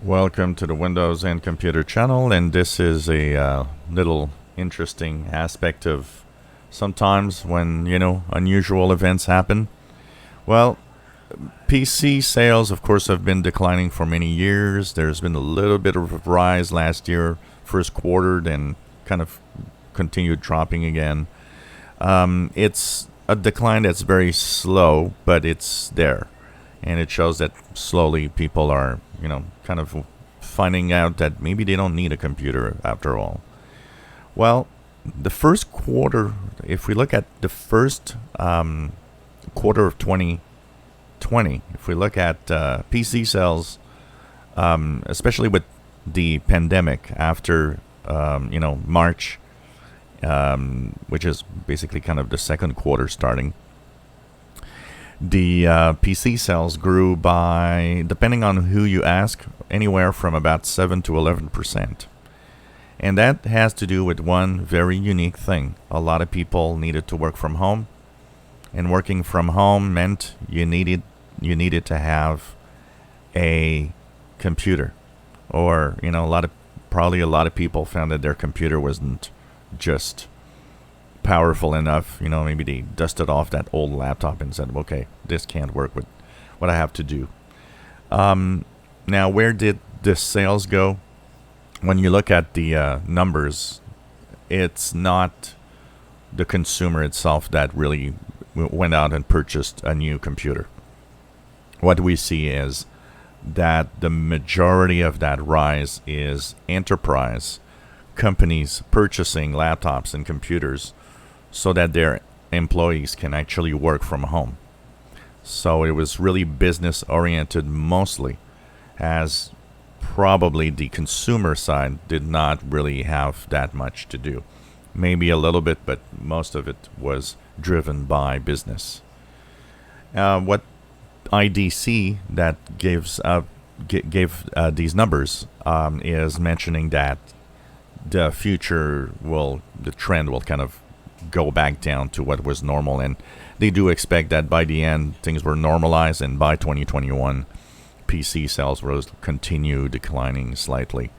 Welcome to the Windows and Computer channel, and this is a little interesting aspect of sometimes when, unusual events happen. Well, PC sales, of course, have been declining for many years. There's been a little bit of a rise last year, first quarter, then kind of continued dropping again. It's a decline that's very slow, but it's there. And it shows that slowly people are, kind of finding out that maybe they don't need a computer after all. Well, the first quarter, if we look at the first quarter of 2020, if we look at PC sales, especially with the pandemic after, March, which is basically kind of the second quarter starting, the PC sales grew by, depending on who you ask, anywhere from about 7 to 11%. And that has to do with one very unique thing. A lot of people needed to work from home, and working from home meant you needed to have a computer, or a lot of people found that their computer wasn't just powerful enough. Maybe they dusted off that old laptop and said, okay, this can't work with what I have to do. Now, where did the sales go? When you look at the numbers, it's not the consumer itself that really went out and purchased a new computer. What we see is that the majority of that rise is enterprise companies purchasing laptops and computers so that their employees can actually work from home. So it was really business oriented mostly, as probably the consumer side did not really have that much to do. Maybe a little bit, but most of it was driven by business. What IDC that gave these numbers is mentioning that the trend will kind of go back down to what was normal, and they do expect that by the end things were normalized, and by 2021 PC sales will continue declining slightly,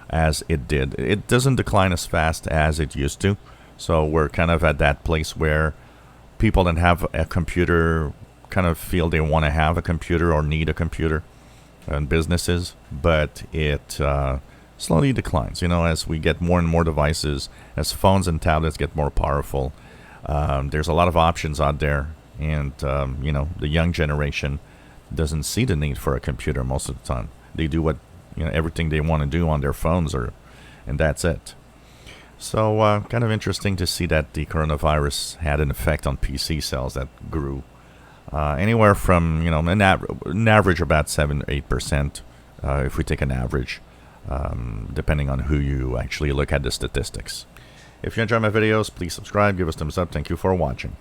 as it did. It doesn't decline as fast as it used to, so we're kind of at that place where people that have a computer kind of feel they want to have a computer or need a computer, and businesses, but it slowly declines, as we get more and more devices, as phones and tablets get more powerful. There's a lot of options out there, and the young generation doesn't see the need for a computer most of the time. They do what everything they want to do on their phones, and that's it. So kind of interesting to see that the coronavirus had an effect on PC sales that grew anywhere from an average about 7-8%, if we take an average. Depending on who you actually look at the statistics. If you enjoy my videos, please subscribe, give us a thumbs up. Thank you for watching.